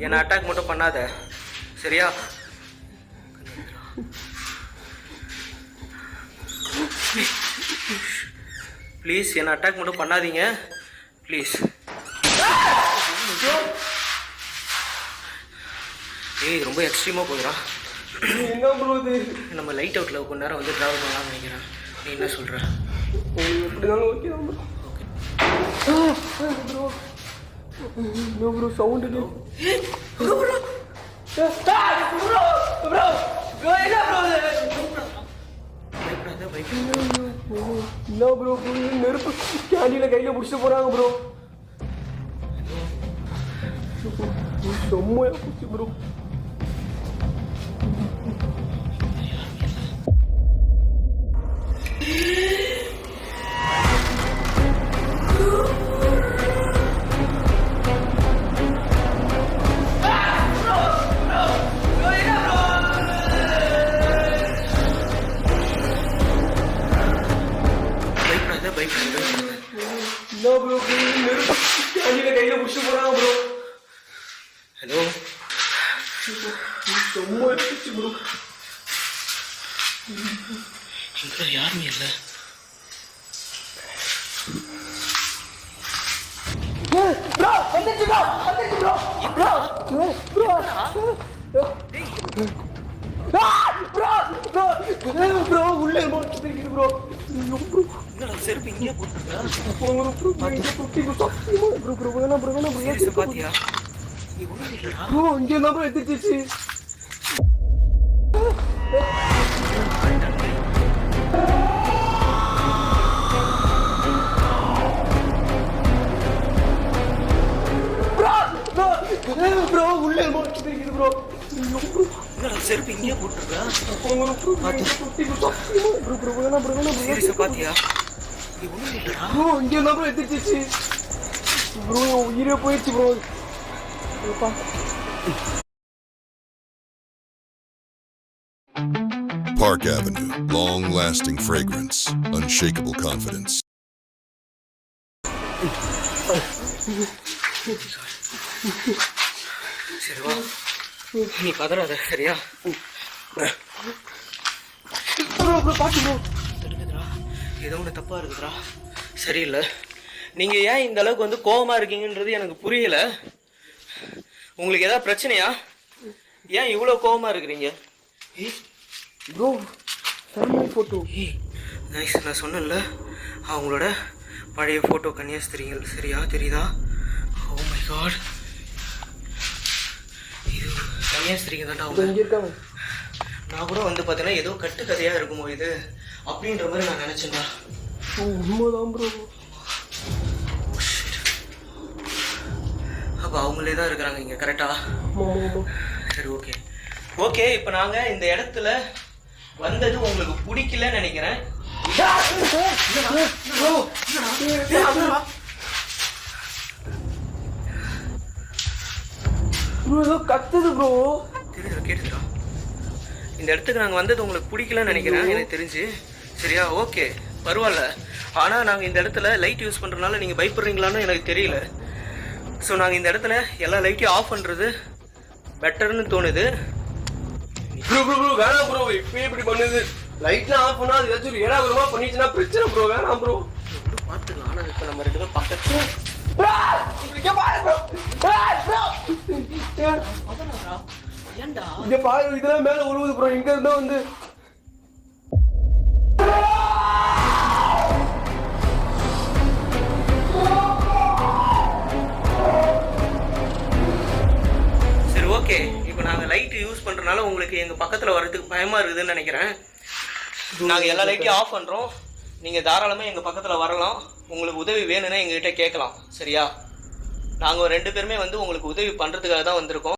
என்னை அட்டாக் மட்டும் பண்ணாத சரியா? ப்ளீஸ் என்னை அட்டாக் மட்டும் பண்ணாதீங்க ப்ளீஸ். ஏய் ரொம்ப எக்ஸ்ட்ரீமாக போகுதுடா. என்ன ப்ரோ இது? நம்ம லைட் அவுட்டில் கொஞ்ச நேரம் வந்து ட்ராவல் பண்ணலாம்னு நினைக்கிறேன். நீ என்ன சொல்கிற? எப்படினாலும் ஓகே தான் bro. Bro no bro sound இல்லை. Bro bro bro bro bro என்ன ப்ரோ இல்லை ப்ரோ நெருப்பு கேண்டியில் கையில் பிடிச்சிட்டு போகிறாங்க ப்ரோ. செம்மையாக போச்சு ப்ரோ. No bro, நெருப்பு கேண்டியில் கையில் பிடிச்சிட்டு போகிறாங்க ப்ரோ. ஹலோ செம்மையாக போச்சு ப்ரோ. இங்கே யாருமே இல்லை. ப்ரோ வந்துச்சு ப்ரோ வந்துச்சு bro bro bro bro bro உள்ளே இருக்குது ப்ரோ. என்னடா செருப்பு இங்கே போட்டுருக்கா? ப்ரோ வேணாம் ப்ரோ வேணாம் ப்ரோ. பாத்தியா ப்ரோ இங்கே தான் ப்ரோ எடுத்துச்சு. ப்ரோ உள்ளே இருக்குது ப்ரோ. என்னடா செருப்பு இங்கே போட்டுருக்கா? ப்ரோ வேணாம் ப்ரோ வேணாம் சீரியஸா பாத்தியா? ப்ரோ இங்கே தான் ப்ரோ எடுத்துச்சு. ப்ரோ உயிரே போயிடுச்சு bro. Park Avenue, long-lasting fragrance, unshakable confidence. சரி வா, நீ பதறாத சரியா? இருக்குதுடா, ஏதோ ஒன்று தப்பா இருக்குதுடா, சரியில்லை. நீங்க ஏன் இந்த அளவுக்கு வந்து கோவமா இருக்கீங்கன்றது எனக்கு புரியல. உங்களுக்கு ஏதாவது பிரச்சனையா? ஏன் இவ்வளோ கோவமா இருக்கிறீங்க? Bro family photo. நைஸ், நான் சொன்னேன்ல அவங்களோட பழைய ஃபோட்டோ கன்னியாஸ்திரிகள் சரியா தெரியுதா? ஓ மை காட், இது கன்னியாஸ்திரிங்க தான்டா அவங்க. இங்கே இருக்காங்க. நான் கூட வந்து பார்த்தீங்கன்னா ஏதோ கட்டு கதையாக இருக்குமோ இது அப்படின்ற மாதிரி நான் நினச்சேன்டா. உண்மைதான் ப்ரோ. அப்போ அவங்களே தான் இருக்கிறாங்க இங்கே கரெக்டா? சரி ஓகே ஓகே. இப்போ நாங்கள் இந்த இடத்துல வந்தது உங்களுக்கு பிடிக்கலன்னு நினைக்கிறேன். ஏதோ கத்துது ப்ரோ. தெரியுதா? கேட்டுதா? இந்த இடத்துக்கு நாங்கள் வந்தது உங்களுக்கு பிடிக்கலன்னு நினைக்கிறேன் எனக்கு தெரிஞ்சு. சரியா ஓகே பரவாயில்ல. ஆனால் நாங்கள் இந்த இடத்துல லைட் யூஸ் பண்ணுறதுனால நீங்கள் பயப்படுறீங்களான்னு எனக்கு தெரியல. ஸோ நாங்கள் இந்த இடத்துல எல்லா லைட்டையும் ஆஃப் பண்ணுறது பெட்டர்னு தோணுது. ப்ரோ ப்ரோ ப்ரோ வேணாம் ப்ரோ. இப்பயே இப்படி பண்ணுது. லைட்லாம் ஆஃப் பண்ணா அது ஏதாச்சும் ஒரு ஏடாகுறமா பண்ணிச்சுன்னா பிரச்சனை ப்ரோ. வேணாம் ப்ரோ. பார்த்துக்கலாம். ஆனால் இப்போ நம்ம ரெண்டு பேரும் பக்கத்து ஏன்டா இங்க பாரு, இதெல்லாம் மேல உழுவுது ப்ரோ. இங்க இருந்தா வந்து சரி ஓகே. இப்போ நாங்கள் லைட் யூஸ் பண்ணுறதுனால உங்களுக்கு எங்கள் பக்கத்தில் வர்றதுக்கு பயமாக இருக்குதுன்னு நினைக்கிறேன். நாங்கள் எல்லா லைட்டையும் ஆஃப் பண்ணுறோம். நீங்கள் தாராளமாக எங்கள் பக்கத்தில் வரலாம். உங்களுக்கு உதவி வேணும்னா எங்ககிட்ட கேட்கலாம் சரியா? நாங்கள் ரெண்டு பேருமே வந்து உங்களுக்கு உதவி பண்ணுறதுக்காக தான் வந்திருக்கோம்.